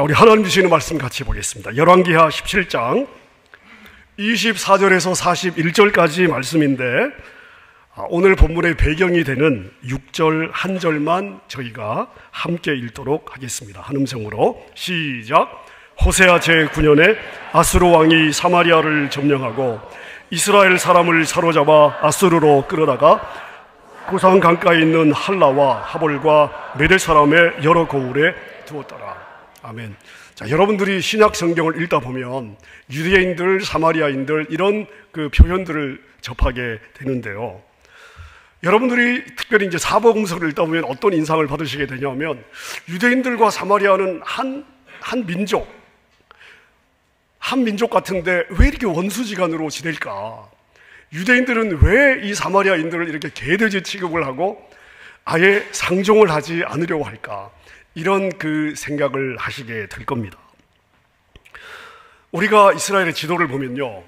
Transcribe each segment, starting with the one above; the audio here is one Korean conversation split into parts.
자, 우리 하나님 주시는 말씀 같이 보겠습니다. 열왕기하 17장 24절에서 41절까지 말씀인데, 오늘 본문의 배경이 되는 6절 한 절만 저희가 함께 읽도록 하겠습니다. 한 음성으로 시작. 호세아 제9년에 아수르 왕이 사마리아를 점령하고 이스라엘 사람을 사로잡아 아수르로 끌어다가 고산 강가에 있는 할라와 하볼과 메대 사람의 여러 고을에 두었더라. 아멘. 자, 여러분들이 신약 성경을 읽다 보면 유대인들, 사마리아인들 이런 그 표현들을 접하게 되는데요. 여러분들이 특별히 이제 사복음서를 읽다 보면 어떤 인상을 받으시게 되냐면, 유대인들과 사마리아는 한 민족 같은데 왜 이렇게 원수지간으로 지낼까? 유대인들은 왜 이 사마리아인들을 이렇게 개돼지 취급을 하고 아예 상종을 하지 않으려고 할까? 이런 그 생각을 하시게 될 겁니다. 우리가 이스라엘의 지도를 보면요,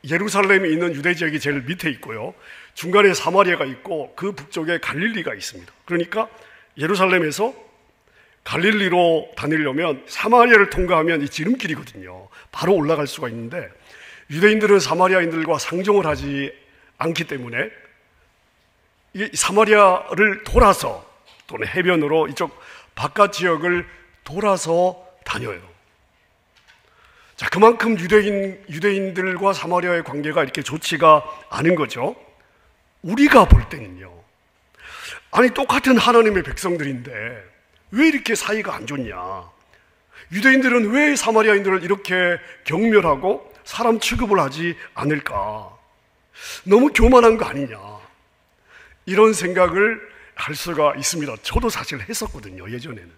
예루살렘이 있는 유대 지역이 제일 밑에 있고요, 중간에 사마리아가 있고 그 북쪽에 갈릴리가 있습니다. 그러니까 예루살렘에서 갈릴리로 다니려면 사마리아를 통과하면 이 지름길이거든요. 바로 올라갈 수가 있는데, 유대인들은 사마리아인들과 상종을 하지 않기 때문에 이 사마리아를 돌아서, 또는 해변으로 이쪽 바깥 지역을 돌아서 다녀요. 자, 그만큼 유대인들과 사마리아의 관계가 이렇게 좋지가 않은 거죠. 우리가 볼 때는요, 아니 똑같은 하나님의 백성들인데 왜 이렇게 사이가 안 좋냐? 유대인들은 왜 사마리아인들을 이렇게 경멸하고 사람 취급을 하지 않을까? 너무 교만한 거 아니냐? 이런 생각을 할 수가 있습니다. 저도 사실 했었거든요, 예전에는.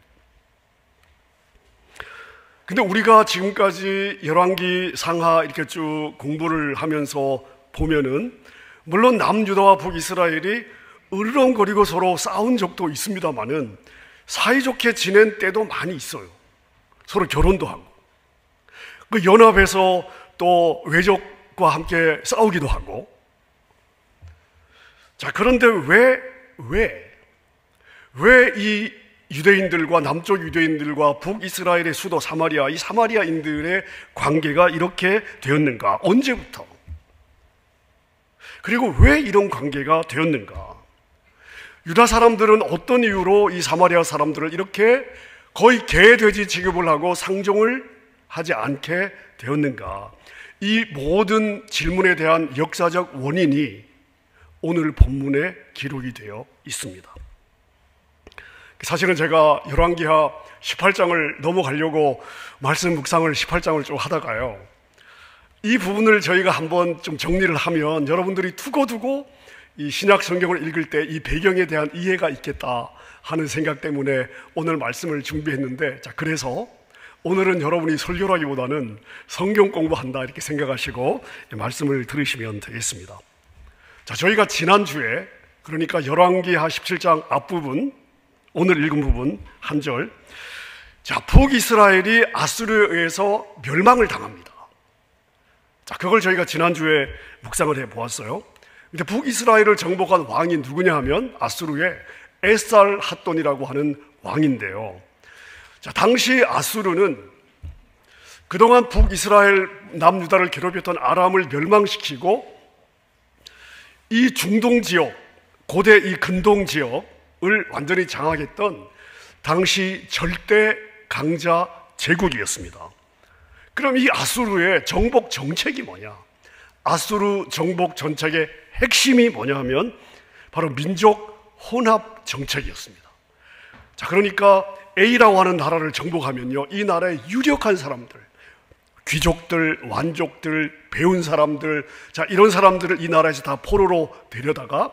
근데 우리가 지금까지 열왕기 상하 이렇게 쭉 공부를 하면서 보면은, 물론 남유다와 북이스라엘이 으르렁거리고 서로 싸운 적도 있습니다만은 사이좋게 지낸 때도 많이 있어요. 서로 결혼도 하고, 그 연합해서 또 외적과 함께 싸우기도 하고. 자, 그런데 왜 이 유대인들과 남쪽 유대인들과 북이스라엘의 수도 사마리아, 이 사마리아인들의 관계가 이렇게 되었는가? 언제부터? 그리고 왜 이런 관계가 되었는가? 유다 사람들은 어떤 이유로 이 사마리아 사람들을 이렇게 거의 개돼지 취급을 하고 상종을 하지 않게 되었는가? 이 모든 질문에 대한 역사적 원인이 오늘 본문에 기록이 되어 있습니다. 사실은 제가 열왕기하 18장을 넘어가려고 말씀 묵상을 18장을 좀 하다가요, 이 부분을 저희가 한번 좀 정리를 하면 여러분들이 두고두고 이 신약 성경을 읽을 때 이 배경에 대한 이해가 있겠다 하는 생각 때문에 오늘 말씀을 준비했는데, 자, 그래서 오늘은 여러분이 설교라기보다는 성경 공부한다 이렇게 생각하시고 말씀을 들으시면 되겠습니다. 자, 저희가 지난주에, 그러니까 열왕기하 17장 앞부분, 오늘 읽은 부분 한 절, 자, 북이스라엘이 아수르에 의해서 멸망을 당합니다. 자, 그걸 저희가 지난주에 묵상을 해보았어요. 근데 북이스라엘을 정복한 왕이 누구냐 하면 아수르의 에살핫돈이라고 하는 왕인데요. 자, 당시 아수르는 그동안 북이스라엘 남유다를 괴롭혔던 아람을 멸망시키고 이 중동 지역, 고대 이 근동 지역을 완전히 장악했던 당시 절대 강자 제국이었습니다. 그럼 이 아수르의 정복 정책이 뭐냐? 아수르 정복 정책의 핵심이 뭐냐 하면 바로 민족 혼합 정책이었습니다. 자, 그러니까 A라고 하는 나라를 정복하면요, 이 나라의 유력한 사람들, 귀족들, 완족들, 배운 사람들, 자, 이런 사람들을 이 나라에서 다 포로로 데려다가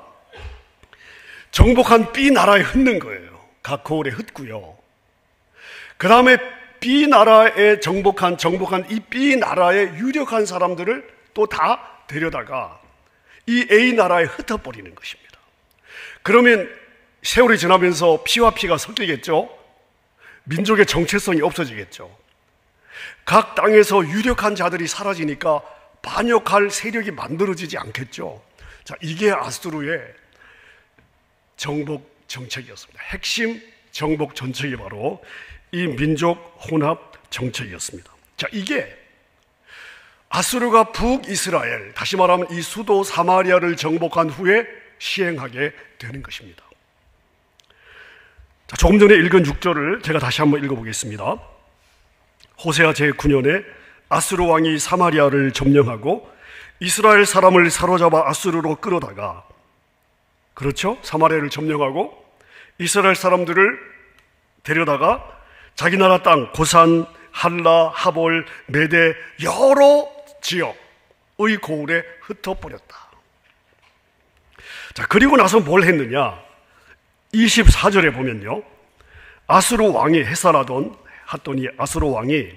정복한 B 나라에 흩는 거예요. 각 고을에 흩고요. 그 다음에 B 나라에 정복한 이 B 나라의 유력한 사람들을 또 다 데려다가 이 A 나라에 흩어버리는 것입니다. 그러면 세월이 지나면서 피와 피가 섞이겠죠. 민족의 정체성이 없어지겠죠. 각 땅에서 유력한 자들이 사라지니까 반역할 세력이 만들어지지 않겠죠. 자, 이게 아수르의 정복 정책이었습니다. 핵심 정복 정책이 바로 이 민족 혼합 정책이었습니다. 자, 이게 아수르가 북이스라엘, 다시 말하면 이 수도 사마리아를 정복한 후에 시행하게 되는 것입니다. 자, 조금 전에 읽은 6절을 제가 다시 한번 읽어보겠습니다. 호세아 제9년에 아수르 왕이 사마리아를 점령하고 이스라엘 사람을 사로잡아 아수르로 끌어다가, 그렇죠? 사마리아를 점령하고 이스라엘 사람들을 데려다가 자기 나라 땅 고산, 할라, 하볼, 메대 여러 지역의 고을에 흩어버렸다. 자, 그리고 나서 뭘 했느냐? 24절에 보면요, 아수르 왕이 핫돈이 아수르 왕이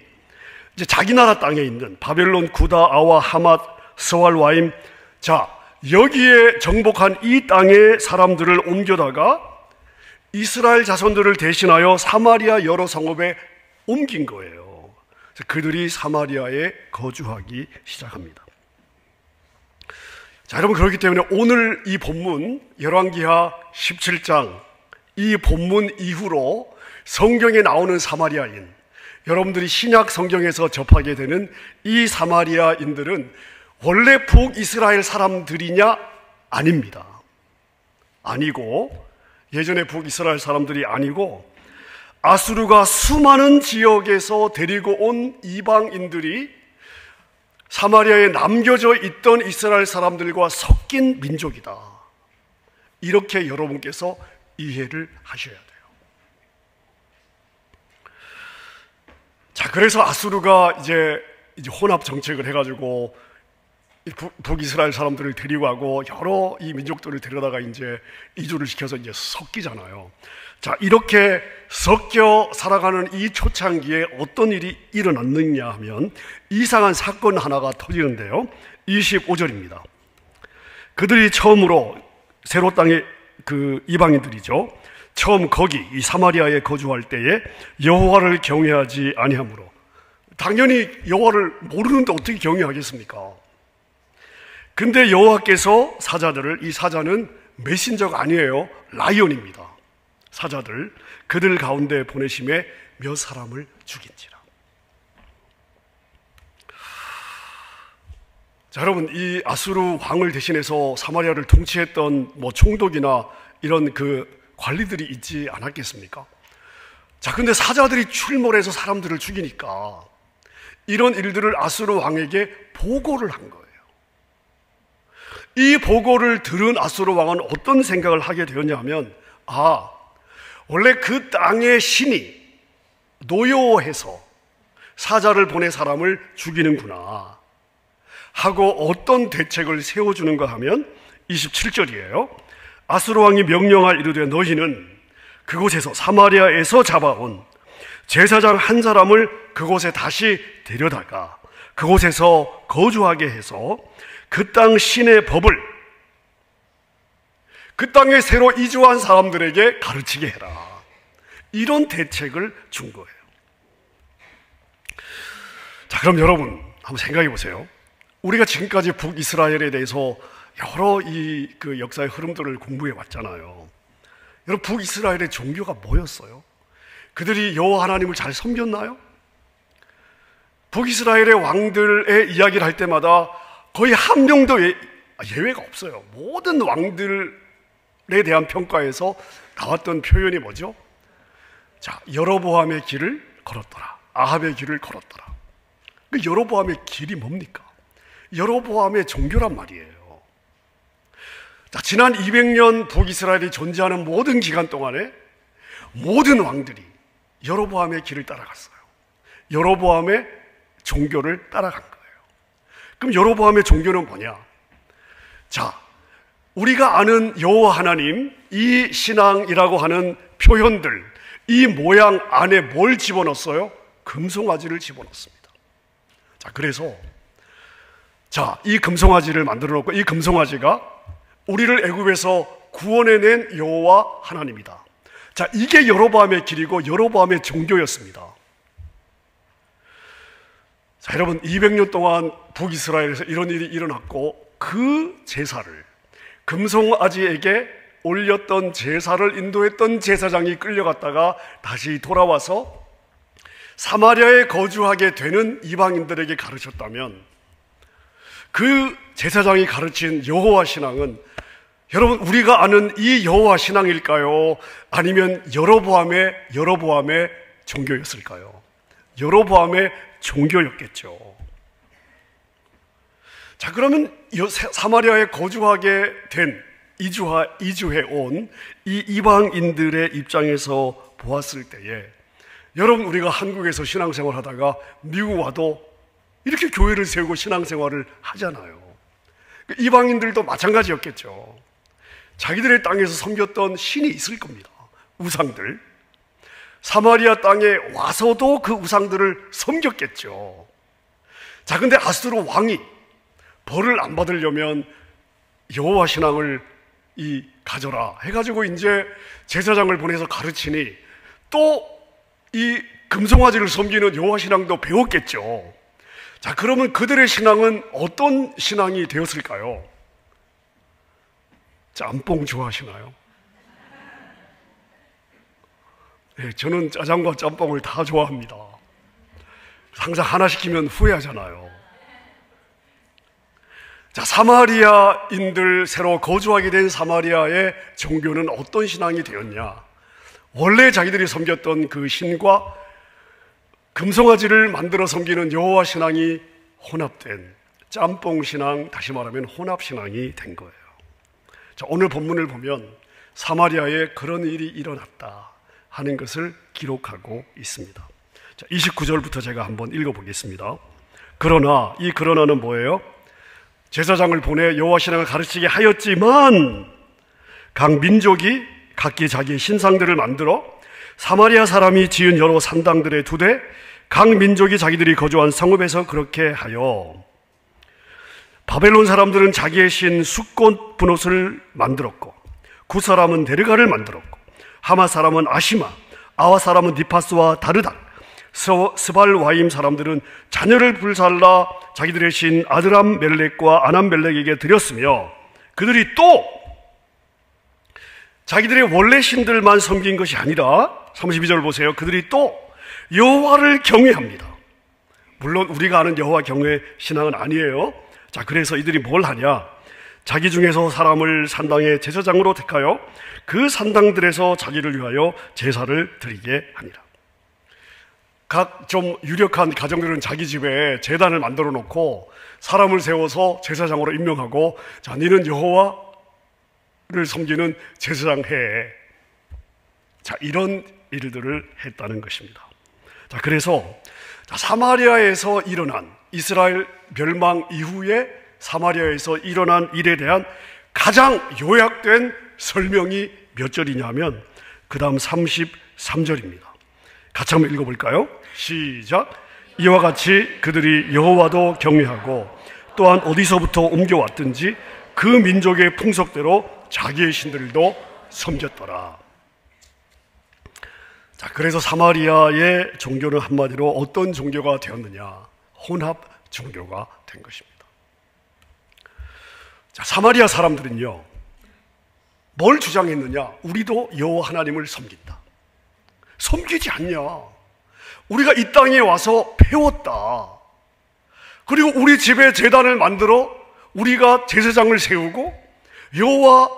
이제 자기 나라 땅에 있는 바벨론, 구다, 아와, 하맛, 스왈와임, 자, 여기에 정복한 이 땅의 사람들을 옮겨다가 이스라엘 자손들을 대신하여 사마리아 여러 성읍에 옮긴 거예요. 그래서 그들이 사마리아에 거주하기 시작합니다. 자, 여러분, 그렇기 때문에 오늘 이 본문 열왕기하 17장 이 본문 이후로 성경에 나오는 사마리아인, 여러분들이 신약 성경에서 접하게 되는 이 사마리아인들은 원래 북이스라엘 사람들이냐? 아닙니다. 아니고, 예전에 북이스라엘 사람들이 아니고 아수르가 수많은 지역에서 데리고 온 이방인들이 사마리아에 남겨져 있던 이스라엘 사람들과 섞인 민족이다. 이렇게 여러분께서 이해를 하셔야 돼요. 자, 그래서 아수르가 이제 혼합 정책을 해가지고 북이스라엘 사람들을 데리고 가고 여러 이 민족들을 데려다가 이제 이주를 시켜서 이제 섞이잖아요. 자, 이렇게 섞여 살아가는 이 초창기에 어떤 일이 일어났느냐 하면 이상한 사건 하나가 터지는데요. 25절입니다. 그들이 처음으로 세로 땅의 그 이방인들이죠. 처음 거기 이 사마리아에 거주할 때에 여호와를 경외하지 아니하므로, 당연히 여호와를 모르는데 어떻게 경외하겠습니까? 근데 여호와께서 사자들을, 이 사자는 메신저가 아니에요, 라이온입니다. 사자들, 그들 가운데 보내심에 몇 사람을 죽인지라. 자, 여러분, 이 아수르 왕을 대신해서 사마리아를 통치했던 뭐 총독이나 이런 그 관리들이 있지 않았겠습니까? 자, 근데 사자들이 출몰해서 사람들을 죽이니까 이런 일들을 아수르 왕에게 보고를 한 거예요. 이 보고를 들은 아수르 왕은 어떤 생각을 하게 되었냐 하면, 아, 원래 그 땅의 신이 노여워해서 사자를 보내 사람을 죽이는구나 하고 어떤 대책을 세워주는가 하면 27절이에요. 아수르 왕이 명령할 이르되 너희는 그곳에서 사마리아에서 잡아온 제사장 한 사람을 그곳에 다시 데려다가 그곳에서 거주하게 해서 그 땅 신의 법을 그 땅에 새로 이주한 사람들에게 가르치게 해라. 이런 대책을 준 거예요. 자, 그럼 여러분 한번 생각해 보세요. 우리가 지금까지 북이스라엘에 대해서 여러 그 역사의 흐름들을 공부해 왔잖아요. 여러분, 북이스라엘의 종교가 뭐였어요? 그들이 여호와 하나님을 잘 섬겼나요? 북이스라엘의 왕들의 이야기를 할 때마다 거의 한 명도 예외가 없어요. 모든 왕들에 대한 평가에서 나왔던 표현이 뭐죠? 자, 여로보암의 길을 걸었더라, 아합의 길을 걸었더라. 그 여로보암의 길이 뭡니까? 여로보암의 종교란 말이에요. 자, 지난 200년 북이스라엘이 존재하는 모든 기간 동안에 모든 왕들이 여로보암의 길을 따라갔어요. 여로보암의 종교를 따라간 거예요. 그럼 여로보암의 종교는 뭐냐? 자, 우리가 아는 여호와 하나님, 이 신앙이라고 하는 표현들, 이 모양 안에 뭘 집어넣었어요? 금송아지를 집어넣습니다. 자, 그래서 이 금송아지를 만들어 놓고, 이 금송아지가 우리를 애굽에서 구원해낸 여호와 하나님이다. 자, 이게 여로보암의 길이고 여로보암의 종교였습니다. 자, 여러분, 200년 동안 북이스라엘에서 이런 일이 일어났고, 그 제사를, 금송아지에게 올렸던 제사를 인도했던 제사장이 끌려갔다가 다시 돌아와서 사마리아에 거주하게 되는 이방인들에게 가르쳤다면 그 제사장이 가르친 여호와 신앙은 여러분 우리가 아는 이 여호와 신앙일까요? 아니면 여로보암의 종교였을까요? 여로보암의 종교였겠죠. 자, 그러면 사마리아에 거주하게 된 이주해 온 이 이방인들의 입장에서 보았을 때에 여러분 우리가 한국에서 신앙생활 하다가 미국 와도 이렇게 교회를 세우고 신앙생활을 하잖아요. 이방인들도 마찬가지였겠죠. 자기들의 땅에서 섬겼던 신이 있을 겁니다. 우상들. 사마리아 땅에 와서도 그 우상들을 섬겼겠죠. 자, 근데 아수르 왕이 벌을 안 받으려면 여호와 신앙을 가져라 해가지고 이제 제사장을 보내서 가르치니 또 이 금송아지를 섬기는 여호와 신앙도 배웠겠죠. 자, 그러면 그들의 신앙은 어떤 신앙이 되었을까요? 짬뽕 좋아하시나요? 네, 저는 짜장과 짬뽕을 다 좋아합니다. 항상 하나 시키면 후회하잖아요. 자, 사마리아인들, 새로 거주하게 된 사마리아의 종교는 어떤 신앙이 되었냐? 원래 자기들이 섬겼던 그 신과 금송아지를 만들어 섬기는 여호와 신앙이 혼합된 짬뽕 신앙, 다시 말하면 혼합 신앙이 된 거예요. 자, 오늘 본문을 보면 사마리아에 그런 일이 일어났다 하는 것을 기록하고 있습니다. 자, 29절부터 제가 한번 읽어보겠습니다. 그러나, 이 그러나는 뭐예요? 제사장을 보내 여호와 신앙을 가르치게 하였지만 각 민족이 각기 자기의 신상들을 만들어 사마리아 사람이 지은 여러 산당들에 두되 각 민족이 자기들이 거주한 성읍에서 그렇게 하여 바벨론 사람들은 자기의 신 숫꽃 분옷을 만들었고 구 사람은 데르가를 만들었고 하마 사람은 아시마, 아와 사람은 니파스와 다르닥, 스발와임 사람들은 자녀를 불살라 자기들의 신 아드람 멜렉과 아남 멜렉에게 드렸으며 그들이 또 자기들의 원래 신들만 섬긴 것이 아니라 32절 보세요. 그들이 또 여호와를 경외합니다. 물론 우리가 아는 여호와 경외 신앙은 아니에요. 자, 그래서 이들이 뭘 하냐? 자기 중에서 사람을 산당의 제사장으로 택하여 그 산당들에서 자기를 위하여 제사를 드리게 하니라. 각 좀 유력한 가정들은 자기 집에 제단을 만들어 놓고 사람을 세워서 제사장으로 임명하고, 자, 너는 여호와를 섬기는 제사장 해. 자, 이런 일들을 했다는 것입니다. 자, 그래서 사마리아에서 일어난 이스라엘 멸망 이후에 사마리아에서 일어난 일에 대한 가장 요약된 설명이 몇 절이냐면 그 다음 33절입니다. 같이 한번 읽어볼까요? 시작. 이와 같이 그들이 여호와도 경외하고 또한 어디서부터 옮겨왔든지 그 민족의 풍속대로 자기의 신들도 섬겼더라. 자, 그래서 사마리아의 종교는 한마디로 어떤 종교가 되었느냐? 혼합 종교가 된 것입니다. 자, 사마리아 사람들은요, 뭘 주장했느냐? 우리도 여호와 하나님을 섬긴다. 섬기지 않냐? 우리가 이 땅에 와서 배웠다. 그리고 우리 집에 제단을 만들어 우리가 제사장을 세우고 여호와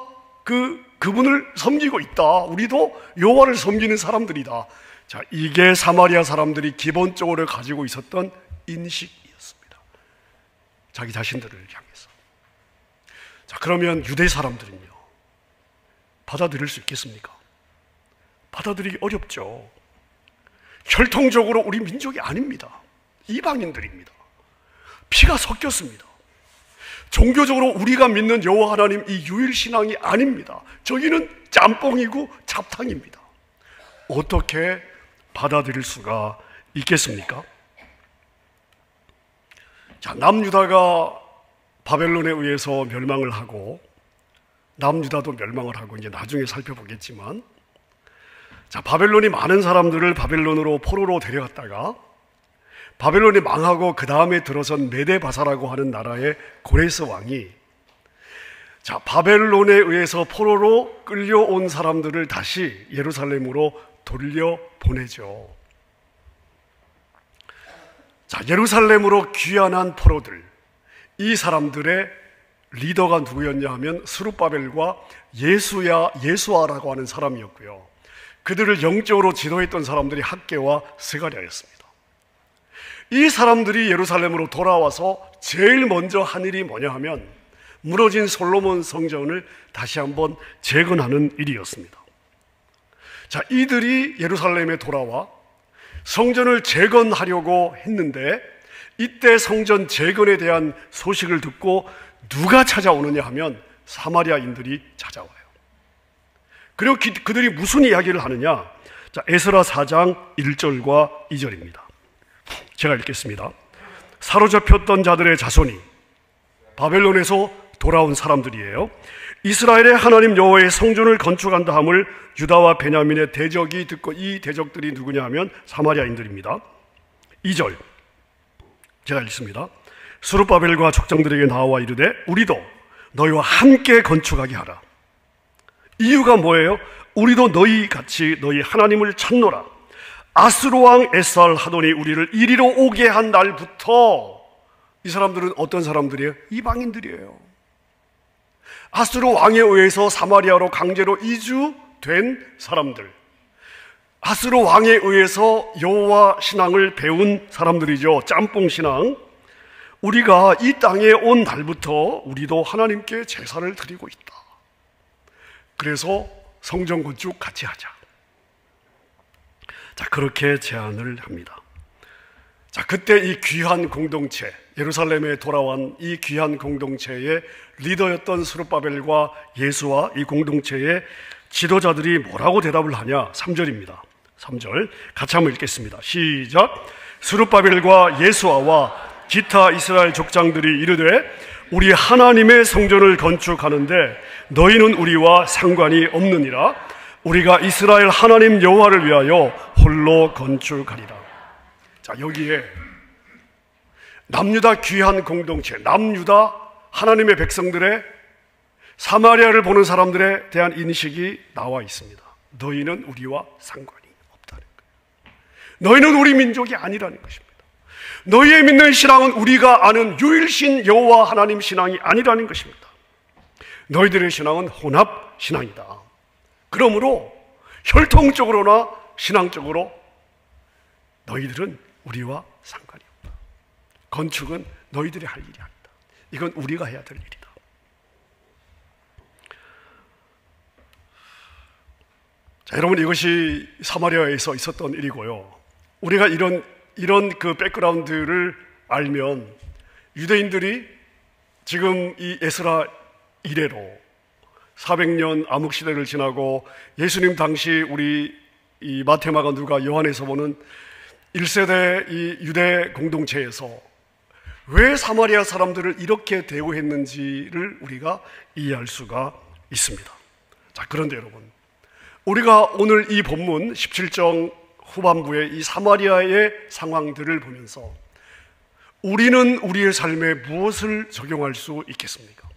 그분을 섬기고 있다. 우리도 여호와를 섬기는 사람들이다. 자, 이게 사마리아 사람들이 기본적으로 가지고 있었던 인식이었습니다. 자기 자신들을 향해서. 자, 그러면 유대 사람들은요, 받아들일 수 있겠습니까? 받아들이기 어렵죠. 혈통적으로 우리 민족이 아닙니다. 이방인들입니다. 피가 섞였습니다. 종교적으로 우리가 믿는 여호와 하나님 이 유일신앙이 아닙니다. 저기는 짬뽕이고 잡탕입니다. 어떻게 받아들일 수가 있겠습니까? 자, 남유다가 바벨론에 의해서 멸망을 하고 남유다도 멸망을 하고 이제 나중에 살펴보겠지만, 자, 바벨론이 많은 사람들을 바벨론으로 포로로 데려갔다가 바벨론이 망하고 그 다음에 들어선 메데바사라고 하는 나라의 고레스 왕이, 자, 바벨론에 의해서 포로로 끌려온 사람들을 다시 예루살렘으로 돌려보내죠. 자, 예루살렘으로 귀환한 포로들, 이 사람들의 리더가 누구였냐 하면 스룹바벨과 예수아라고 하는 사람이었고요. 그들을 영적으로 지도했던 사람들이 학개와 스가랴였습니다. 이 사람들이 예루살렘으로 돌아와서 제일 먼저 한 일이 뭐냐 하면 무너진 솔로몬 성전을 다시 한번 재건하는 일이었습니다. 자, 이들이 예루살렘에 돌아와 성전을 재건하려고 했는데 이때 성전 재건에 대한 소식을 듣고 누가 찾아오느냐 하면 사마리아인들이 찾아와요. 그리고 그들이 무슨 이야기를 하느냐? 자, 에스라 4장 1절과 2절입니다. 제가 읽겠습니다. 사로잡혔던 자들의 자손이 바벨론에서 돌아온 사람들이에요. 이스라엘의 하나님 여호와의 성전을 건축한다 함을 유다와 베냐민의 대적이 듣고, 이 대적들이 누구냐 하면 사마리아인들입니다. 2절 제가 읽습니다. 스룹바벨과 족장들에게 나와 이르되 우리도 너희와 함께 건축하게 하라. 이유가 뭐예요? 우리도 너희같이 너희 하나님을 찾노라. 아스루 왕 에살 하더니 우리를 이리로 오게 한 날부터. 이 사람들은 어떤 사람들이에요? 이방인들이에요. 아스루 왕에 의해서 사마리아로 강제로 이주된 사람들, 아스루 왕에 의해서 여호와 신앙을 배운 사람들이죠. 짬뽕 신앙. 우리가 이 땅에 온 날부터 우리도 하나님께 제사를 드리고 있다. 그래서 성전 건축 같이 하자. 자, 그렇게 제안을 합니다. 자, 그때 이 귀한 공동체, 예루살렘에 돌아온 이 귀한 공동체의 리더였던 스룹바벨과 예수와 이 공동체의 지도자들이 뭐라고 대답을 하냐? 3절입니다. 3절 같이 한번 읽겠습니다. 시작. 스룹바벨과 예수아와 기타 이스라엘 족장들이 이르되 우리 하나님의 성전을 건축하는데 너희는 우리와 상관이 없느니라. 우리가 이스라엘 하나님 여호와를 위하여 홀로 건축하리라. 자, 여기에 남유다 귀한 공동체, 남유다 하나님의 백성들의 사마리아를 보는 사람들에 대한 인식이 나와 있습니다. 너희는 우리와 상관이 없다는 거예요. 너희는 우리 민족이 아니라는 것입니다. 너희의 믿는 신앙은 우리가 아는 유일신 여호와 하나님 신앙이 아니라는 것입니다. 너희들의 신앙은 혼합 신앙이다. 그러므로 혈통적으로나 신앙적으로 너희들은 우리와 상관이 없다. 건축은 너희들이 할 일이 아니다. 이건 우리가 해야 될 일이다. 자, 여러분, 이것이 사마리아에서 있었던 일이고요. 우리가 이런 그 백그라운드를 알면 유대인들이 지금 이 에스라 이래로 400년 암흑시대를 지나고 예수님 당시 우리 이 마태마가 누가 요한에서 보는 1세대 이 유대 공동체에서 왜 사마리아 사람들을 이렇게 대우했는지를 우리가 이해할 수가 있습니다. 자, 그런데 여러분, 우리가 오늘 이 본문 17장 후반부의 이 사마리아의 상황들을 보면서 우리는 우리의 삶에 무엇을 적용할 수 있겠습니까?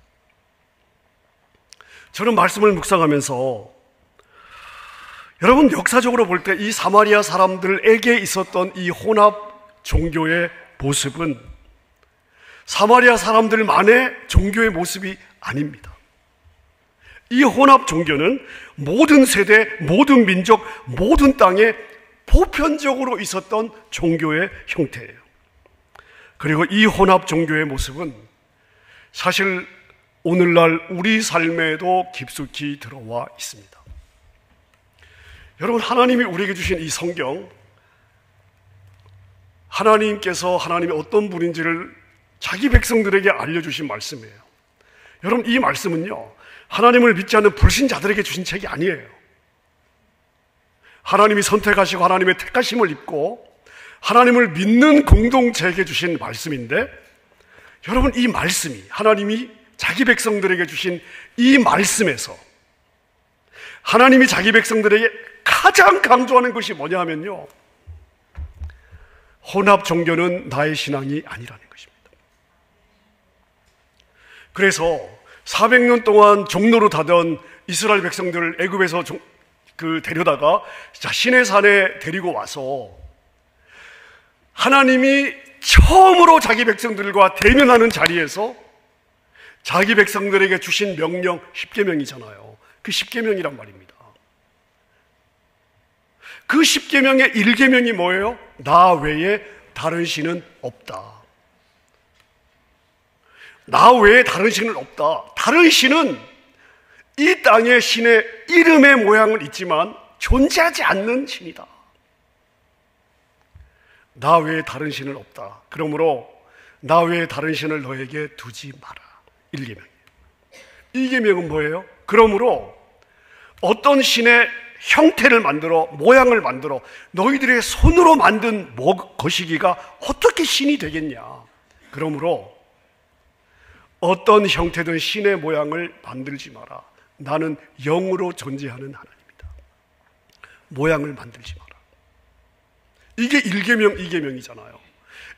저는 말씀을 묵상하면서 여러분, 역사적으로 볼 때 이 사마리아 사람들에게 있었던 이 혼합 종교의 모습은 사마리아 사람들만의 종교의 모습이 아닙니다. 이 혼합 종교는 모든 세대, 모든 민족, 모든 땅에 보편적으로 있었던 종교의 형태예요. 그리고 이 혼합 종교의 모습은 사실 오늘날 우리 삶에도 깊숙이 들어와 있습니다. 여러분, 하나님이 우리에게 주신 이 성경, 하나님께서 하나님이 어떤 분인지를 자기 백성들에게 알려주신 말씀이에요. 여러분, 이 말씀은요, 하나님을 믿지 않는 불신자들에게 주신 책이 아니에요. 하나님이 선택하시고 하나님의 택하심을 입고 하나님을 믿는 공동체에게 주신 말씀인데, 여러분, 이 말씀이 하나님이 자기 백성들에게 주신 이 말씀에서 하나님이 자기 백성들에게 가장 강조하는 것이 뭐냐 하면요, 혼합 종교는 나의 신앙이 아니라는 것입니다. 그래서 400년 동안 종로로 다던 이스라엘 백성들을 애굽에서 데려다가 시내산에 데리고 와서 하나님이 처음으로 자기 백성들과 대면하는 자리에서 자기 백성들에게 주신 명령 10계명이잖아요. 그 10계명이란 말입니다. 그 10계명의 1계명이 뭐예요? 나 외에 다른 신은 없다. 나 외에 다른 신은 없다. 다른 신은 이 땅의 신의 이름의 모양은 있지만 존재하지 않는 신이다. 나 외에 다른 신은 없다. 그러므로 나 외에 다른 신을 너에게 두지 마라. 1계명이에요. 2계명은 뭐예요? 그러므로 어떤 신의 형태를 만들어 모양을 만들어 너희들의 손으로 만든 거시기가 어떻게 신이 되겠냐. 그러므로 어떤 형태든 신의 모양을 만들지 마라. 나는 영으로 존재하는 하나님이다. 모양을 만들지 마라. 이게 1계명, 2계명이잖아요.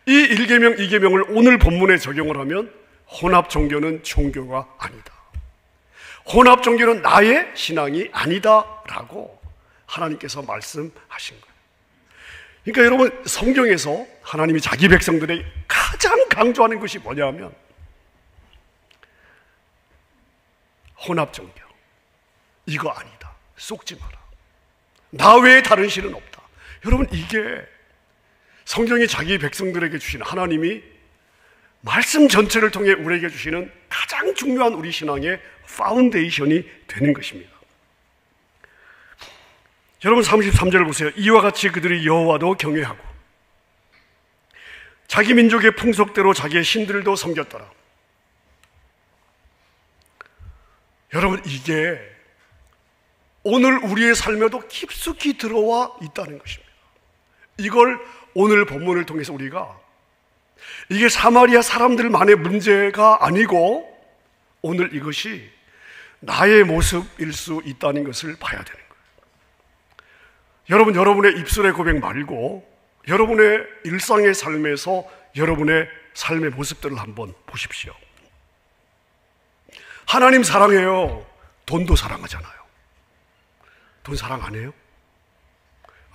이 1계명, 2계명을 오늘 본문에 적용을 하면 혼합 종교는 종교가 아니다. 혼합 종교는 나의 신앙이 아니다 라고 하나님께서 말씀하신 거예요. 그러니까 여러분, 성경에서 하나님이 자기 백성들에게 가장 강조하는 것이 뭐냐면 혼합 종교, 이거 아니다. 속지 마라. 나 외에 다른 신은 없다. 여러분, 이게 성경이 자기 백성들에게 주시는, 하나님이 말씀 전체를 통해 우리에게 주시는 가장 중요한 우리 신앙의 파운데이션이 되는 것입니다. 여러분, 33절을 보세요. 이와 같이 그들이 여호와도 경외하고 자기 민족의 풍속대로 자기의 신들도 섬겼더라. 여러분, 이게 오늘 우리의 삶에도 깊숙이 들어와 있다는 것입니다. 이걸 오늘 본문을 통해서 우리가, 이게 사마리아 사람들만의 문제가 아니고 오늘 이것이 나의 모습일 수 있다는 것을 봐야 되는 거예요. 여러분, 여러분의 입술의 고백 말고 여러분의 일상의 삶에서 여러분의 삶의 모습들을 한번 보십시오. 하나님 사랑해요. 돈도 사랑하잖아요. 돈 사랑 안 해요?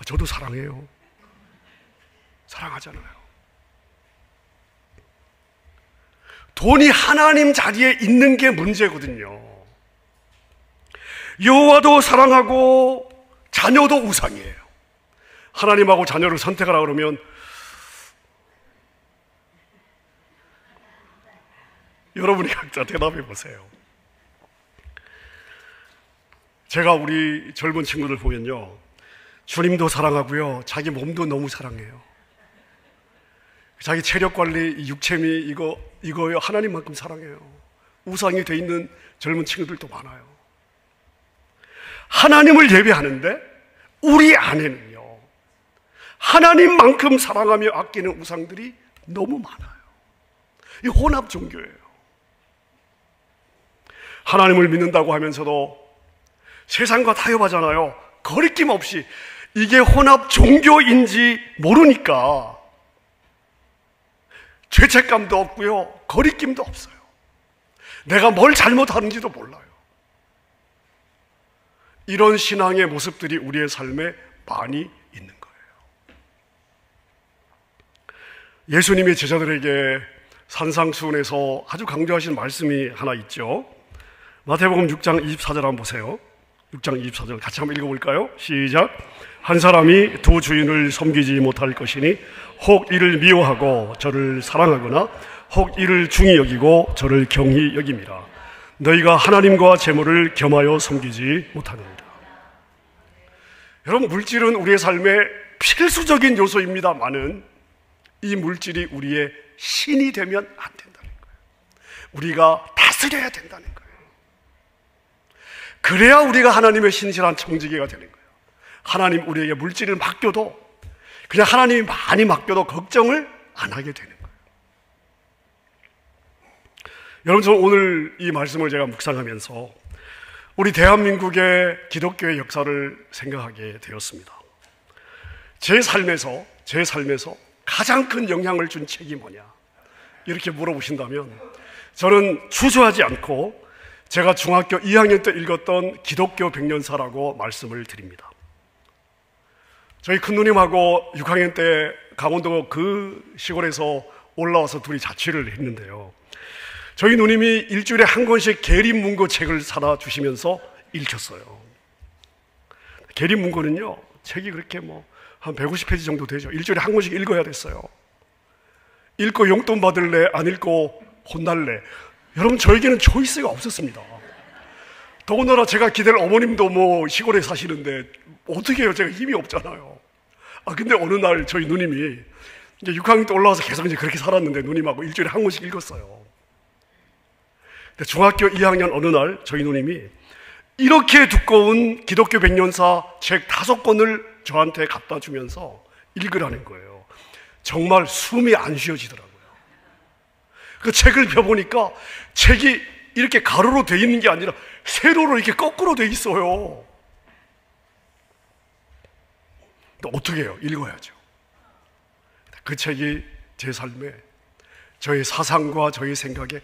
저도 사랑해요. 사랑하잖아요. 돈이 하나님 자리에 있는 게 문제거든요. 여호와도 사랑하고 자녀도 우상이에요. 하나님하고 자녀를 선택하라 그러면 여러분이 각자 대답해 보세요. 제가 우리 젊은 친구들 보면요, 주님도 사랑하고요, 자기 몸도 너무 사랑해요. 자기 체력 관리, 육체미 이거요, 하나님만큼 사랑해요. 우상이 돼 있는 젊은 친구들도 많아요. 하나님을 예배하는데 우리 안에는요, 하나님만큼 사랑하며 아끼는 우상들이 너무 많아요. 이 혼합 종교예요. 하나님을 믿는다고 하면서도 세상과 타협하잖아요. 거리낌 없이. 이게 혼합 종교인지 모르니까 죄책감도 없고요, 거리낌도 없어요. 내가 뭘 잘못하는지도 몰라요. 이런 신앙의 모습들이 우리의 삶에 많이 있는 거예요. 예수님이 제자들에게 산상수훈에서 아주 강조하신 말씀이 하나 있죠. 마태복음 6장 24절 한번 보세요. 6장 24절 같이 한번 읽어볼까요? 시작. 한 사람이 두 주인을 섬기지 못할 것이니 혹 이를 미워하고 저를 사랑하거나 혹 이를 중히 여기고 저를 경히 여김이라. 너희가 하나님과 재물을 겸하여 섬기지 못하느니라. 여러분, 물질은 우리의 삶의 필수적인 요소입니다만은 이 물질이 우리의 신이 되면 안 된다는 거예요. 우리가 다스려야 된다는 거예요. 그래야 우리가 하나님의 신실한 청지기가 되는 거예요. 하나님 우리에게 물질을 맡겨도, 그냥 하나님이 많이 맡겨도 걱정을 안 하게 되는 거예요. 여러분, 저는 오늘 이 말씀을 제가 묵상하면서 우리 대한민국의 기독교의 역사를 생각하게 되었습니다. 제 삶에서 가장 큰 영향을 준 책이 뭐냐, 이렇게 물어보신다면 저는 추조하지 않고 제가 중학교 2학년 때 읽었던 기독교 백년사라고 말씀을 드립니다. 저희 큰누님하고 6학년 때 강원도 그 시골에서 올라와서 둘이 자취를 했는데요. 저희 누님이 일주일에 한 권씩 계립문고 책을 사다 주시면서 읽혔어요. 계립문고는요, 책이 그렇게 한 150페이지 정도 되죠. 일주일에 한 권씩 읽어야 됐어요. 읽고 용돈 받을래, 안 읽고 혼날래. 여러분, 저에게는 초이스가 없었습니다. 더군다나 제가 기댈 어머님도 시골에 사시는데 어떻게 해요? 제가 힘이 없잖아요. 근데 어느 날 저희 누님이 이제 6학년 때 올라와서 계속 이제 그렇게 살았는데 누님하고 일주일에 한 권씩 읽었어요. 근데 중학교 2학년 어느 날 저희 누님이 이렇게 두꺼운 기독교 백년사 책 5권을 저한테 갖다 주면서 읽으라는 거예요. 정말 숨이 안 쉬어지더라고요. 그 책을 펴보니까 책이 이렇게 가로로 돼 있는 게 아니라 세로로 이렇게 거꾸로 돼 있어요. 어떻게 해요? 읽어야죠. 그 책이 제 삶에, 저의 사상과 저의 생각에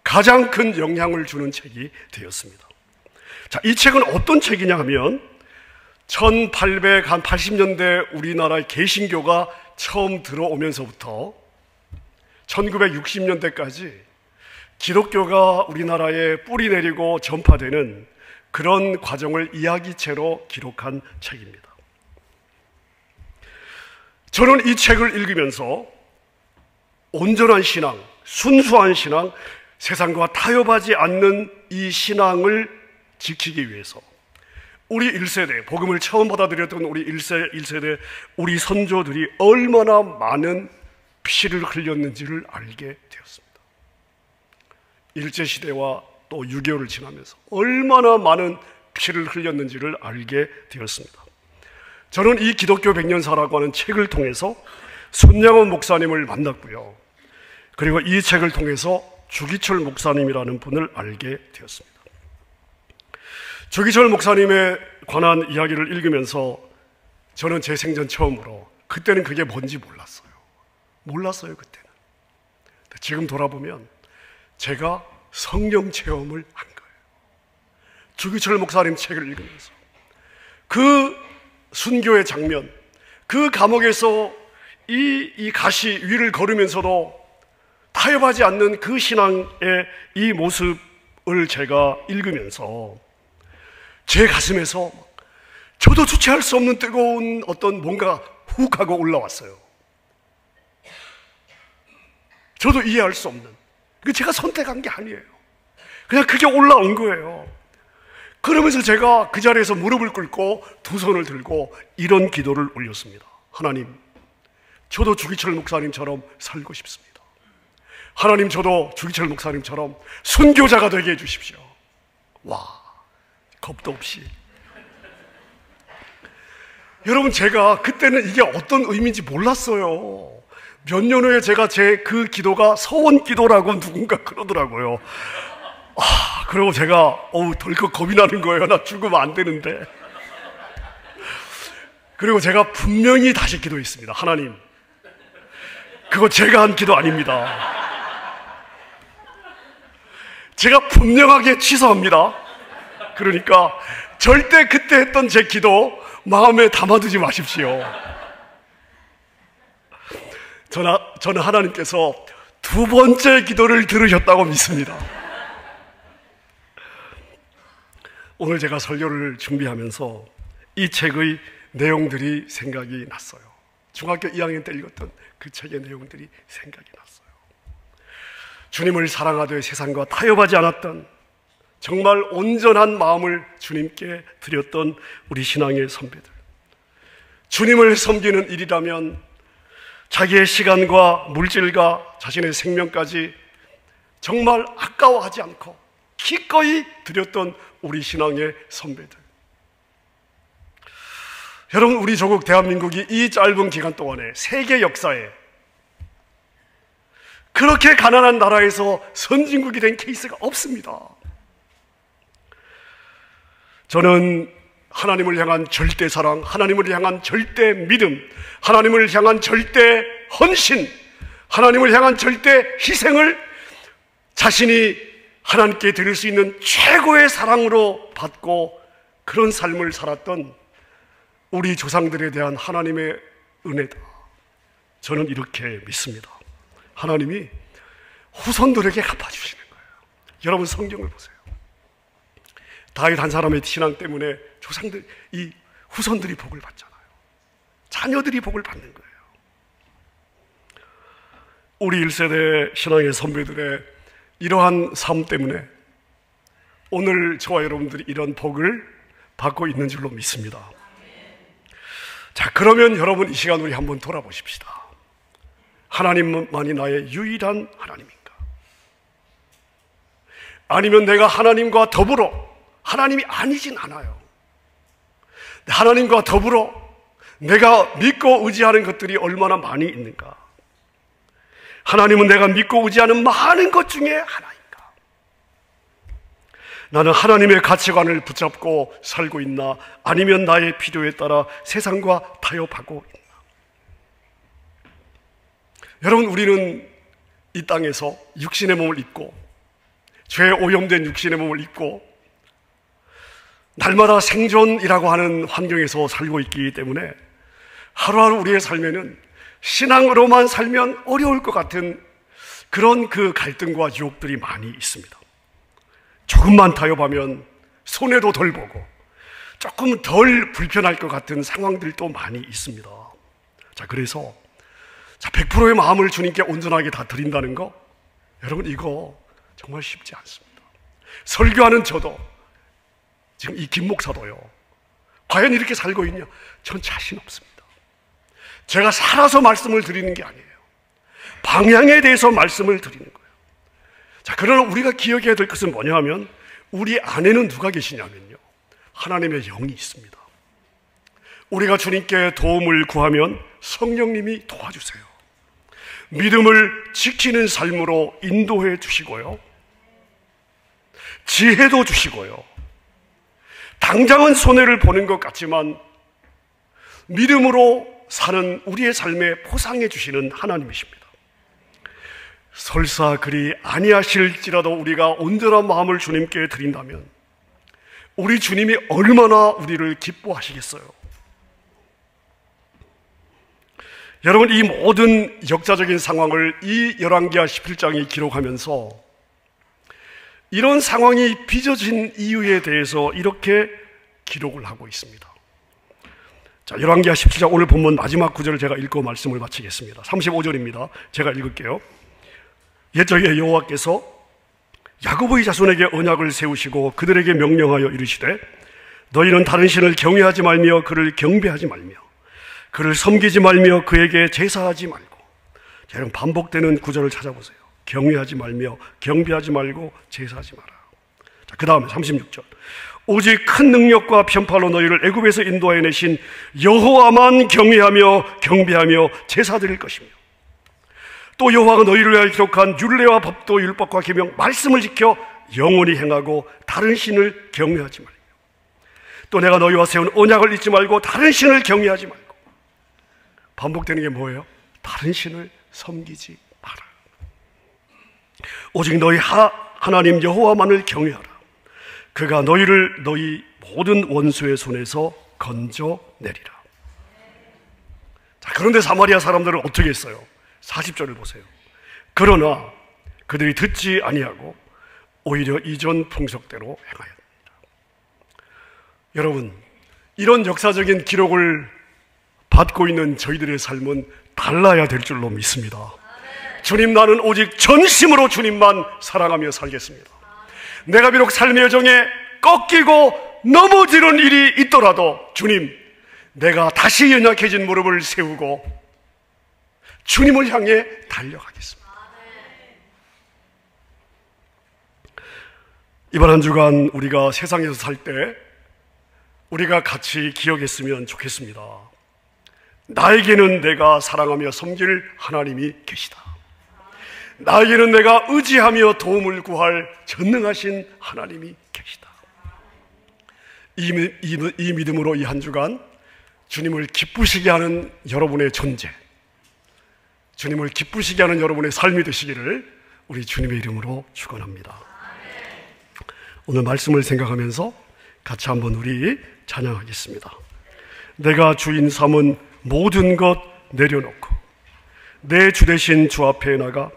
가장 큰 영향을 주는 책이 되었습니다. 자, 이 책은 어떤 책이냐 하면 1880년대 우리나라의 개신교가 처음 들어오면서부터 1960년대까지 기독교가 우리나라에 뿌리 내리고 전파되는 그런 과정을 이야기체로 기록한 책입니다. 저는 이 책을 읽으면서 온전한 신앙, 순수한 신앙, 세상과 타협하지 않는 이 신앙을 지키기 위해서 우리 1세대, 복음을 처음 받아들였던 우리 1세대, 우리 선조들이 얼마나 많은 피를 흘렸는지를 알게 되었습니다. 일제시대와 또 6.25를 지나면서 얼마나 많은 피를 흘렸는지를 알게 되었습니다. 저는 이 기독교 백년사라고 하는 책을 통해서 손양원 목사님을 만났고요. 그리고 이 책을 통해서 주기철 목사님이라는 분을 알게 되었습니다. 주기철 목사님에 관한 이야기를 읽으면서 저는 제 생전 처음으로, 그때는 그게 뭔지 몰랐어요, 그때는. 지금 돌아보면 제가 성령 체험을 한 거예요. 주기철 목사님 책을 읽으면서 그 순교의 장면, 그 감옥에서 이 가시 위를 걸으면서도 타협하지 않는 그 신앙의 이 모습을 제가 읽으면서 제 가슴에서 저도 주체할 수 없는 뜨거운 어떤 뭔가 훅 하고 올라왔어요. 저도 이해할 수 없는, 제가 선택한 게 아니에요. 그냥 그게 올라온 거예요. 그러면서 제가 그 자리에서 무릎을 꿇고 두 손을 들고 이런 기도를 올렸습니다. 하나님, 저도 주기철 목사님처럼 살고 싶습니다. 하나님, 저도 주기철 목사님처럼 순교자가 되게 해주십시오. 와, 겁도 없이. 여러분, 제가 그때는 이게 어떤 의미인지 몰랐어요. 몇 년 후에 제가 제 그 기도가 서원 기도라고 누군가 그러더라고요. 그리고 제가 덜컥 겁이 나는 거예요. 나 죽으면 안 되는데. 그리고 제가 분명히 다시 기도했습니다. 하나님, 그거 제가 한 기도 아닙니다. 제가 분명하게 취소합니다. 그러니까 절대 그때 했던 제 기도 마음에 담아두지 마십시오. 저는 하나님께서 두 번째 기도를 들으셨다고 믿습니다. 오늘 제가 설교를 준비하면서 이 책의 내용들이 생각이 났어요. 중학교 2학년 때 읽었던 그 책의 내용들이 생각이 났어요. 주님을 사랑하되 세상과 타협하지 않았던, 정말 온전한 마음을 주님께 드렸던 우리 신앙의 선배들. 주님을 섬기는 일이라면 자기의 시간과 물질과 자신의 생명까지 정말 아까워하지 않고 기꺼이 드렸던 우리 신앙의 선배들. 여러분, 우리 조국 대한민국이 이 짧은 기간 동안에 세계 역사에 그렇게 가난한 나라에서 선진국이 된 케이스가 없습니다. 저는 하나님을 향한 절대 사랑, 하나님을 향한 절대 믿음, 하나님을 향한 절대 헌신, 하나님을 향한 절대 희생을 자신이 하나님께 드릴 수 있는 최고의 사랑으로 받고 그런 삶을 살았던 우리 조상들에 대한 하나님의 은혜다. 저는 이렇게 믿습니다. 하나님이 후손들에게 갚아주시는 거예요. 여러분 성경을 보세요. 다윗 한 사람의 신앙 때문에 조상들, 이 후손들이 복을 받잖아요. 자녀들이 복을 받는 거예요. 우리 1세대 신앙의 선배들의 이러한 삶 때문에 오늘 저와 여러분들이 이런 복을 받고 있는 줄로 믿습니다. 자, 그러면 여러분 이 시간 우리 한번 돌아보십시다. 하나님만이 나의 유일한 하나님인가? 아니면 내가 하나님과 더불어, 하나님이 아니진 않아요, 하나님과 더불어 내가 믿고 의지하는 것들이 얼마나 많이 있는가? 하나님은 내가 믿고 의지하는 많은 것 중에 하나인가? 나는 하나님의 가치관을 붙잡고 살고 있나? 아니면 나의 필요에 따라 세상과 타협하고 있나? 여러분, 우리는 이 땅에서 육신의 몸을 입고, 죄에 오염된 육신의 몸을 입고 날마다 생존이라고 하는 환경에서 살고 있기 때문에 하루하루 우리의 삶에는 신앙으로만 살면 어려울 것 같은 그런 그 갈등과 유혹들이 많이 있습니다. 조금만 타협하면 손해도 덜 보고 조금 덜 불편할 것 같은 상황들도 많이 있습니다. 자, 그래서 100%의 마음을 주님께 온전하게 다 드린다는 거, 여러분 이거 정말 쉽지 않습니다. 설교하는 저도, 지금 이 김 목사도요, 과연 이렇게 살고 있냐? 전 자신 없습니다. 제가 살아서 말씀을 드리는 게 아니에요. 방향에 대해서 말씀을 드리는 거예요. 자, 그러나 우리가 기억해야 될 것은 뭐냐 하면, 우리 안에는 누가 계시냐면요, 하나님의 영이 있습니다. 우리가 주님께 도움을 구하면 성령님이 도와주세요. 믿음을 지키는 삶으로 인도해 주시고요, 지혜도 주시고요, 당장은 손해를 보는 것 같지만 믿음으로 사는 우리의 삶에 보상해 주시는 하나님이십니다. 설사 그리 아니하실지라도 우리가 온전한 마음을 주님께 드린다면 우리 주님이 얼마나 우리를 기뻐하시겠어요. 여러분, 이 모든 역사적인 상황을 이 열왕기하 17장이 기록하면서 이런 상황이 빚어진 이유에 대해서 이렇게 기록을 하고 있습니다. 자, 열왕기하 17장 오늘 본문 마지막 구절을 제가 읽고 말씀을 마치겠습니다. 35절입니다. 제가 읽을게요. 옛적에 여호와께서 야곱의 자손에게 언약을 세우시고 그들에게 명령하여 이르시되 너희는 다른 신을 경외하지 말며 그를 경배하지 말며 그를 섬기지 말며 그에게 제사하지 말고. 자, 여러분 반복되는 구절을 찾아보세요. 경외하지 말며 경배하지 말고 제사하지 마라. 자, 그 다음에 36절. 오직 큰 능력과 편팔로 너희를 애굽에서 인도하여 내신 여호와만 경외하며 경배하며 제사드릴 것이며 또 여호와가 너희를 위하여 기록한 율례와 법도 율법과 계명 말씀을 지켜 영원히 행하고 다른 신을 경외하지 말며 또 내가 너희와 세운 언약을 잊지 말고 다른 신을 경외하지 말고. 반복되는 게 뭐예요? 다른 신을 섬기지 마라. 오직 너희 하나님 여호와만을 경외하라. 그가 너희를 너희 모든 원수의 손에서 건져내리라. 자, 그런데 사마리아 사람들은 어떻게 했어요? 40절을 보세요. 그러나 그들이 듣지 아니하고 오히려 이전 풍속대로 행하였다. 여러분, 이런 역사적인 기록을 받고 있는 저희들의 삶은 달라야 될 줄로 믿습니다. 주님, 나는 오직 전심으로 주님만 사랑하며 살겠습니다. 내가 비록 삶의 여정에 꺾이고 넘어지는 일이 있더라도 주님, 내가 다시 연약해진 무릎을 세우고 주님을 향해 달려가겠습니다. 이번 한 주간 우리가 세상에서 살 때 우리가 같이 기억했으면 좋겠습니다. 나에게는 내가 사랑하며 섬길 하나님이 계시다. 나에게는 내가 의지하며 도움을 구할 전능하신 하나님이 계시다. 이 믿음으로 이 한 주간 주님을 기쁘시게 하는 여러분의 존재, 주님을 기쁘시게 하는 여러분의 삶이 되시기를 우리 주님의 이름으로 축원합니다. 오늘 말씀을 생각하면서 같이 한번 우리 찬양하겠습니다. 내가 주인 삼은 모든 것 내려놓고 내 주 되신 주 앞에 나가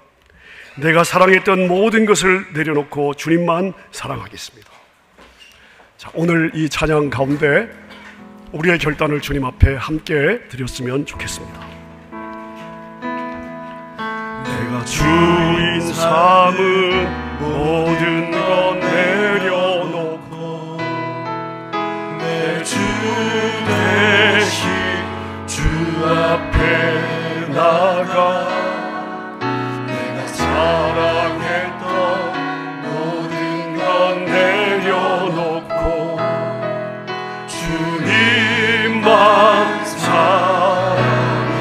내가 사랑했던 모든 것을 내려놓고 주님만 사랑하겠습니다. 자, 오늘 이 찬양 가운데 우리의 결단을 주님 앞에 함께 드렸으면 좋겠습니다. 내가 주인 삼은 모든 것 내려놓고 내 주 대신 주 앞에 나가 내가 사랑했던 모든 것 내려놓고 주님만 사랑해.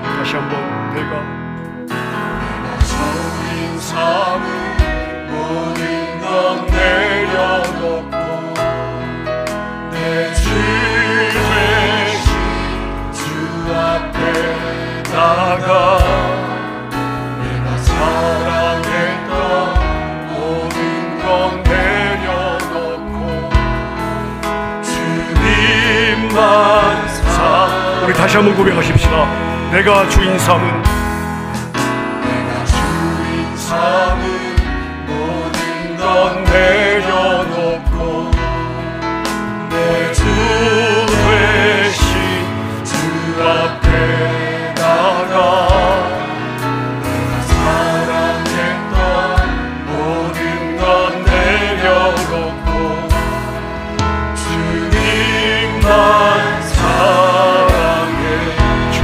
다시 한번 내가 주인 삼은 모든 것 내려놓고 내 주 대신 주 앞에 나가 내가 사랑했던 모든 것 내려놓고 주님만 우리 다시 한번 고백하십시다. 내가 주인 삼은 모든 것 내려놓고 내 주 되신 주 앞에 나가 내가 사랑했던 모든 것 내려놓고 주님만 사랑해. 주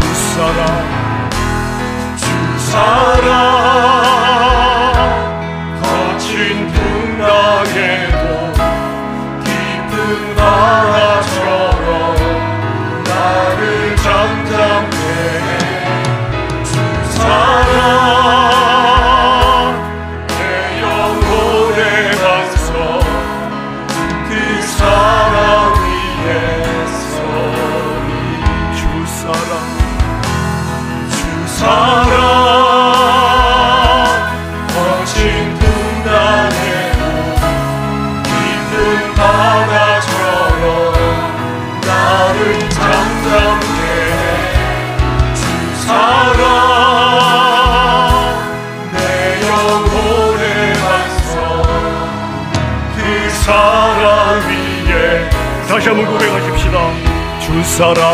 사랑 거친 풍랑에도 깊은 바다처럼 나를 잠잠해. 주 사랑 내 영혼의 반석 그 사랑 위에 서리. 주 사랑 거친 풍랑에도 깊은 바다처럼 나를 잠잠케 해. 주 사랑 내 영혼의 반석 그 사랑 위에. 다시 한번 고백하십시다. 주 사랑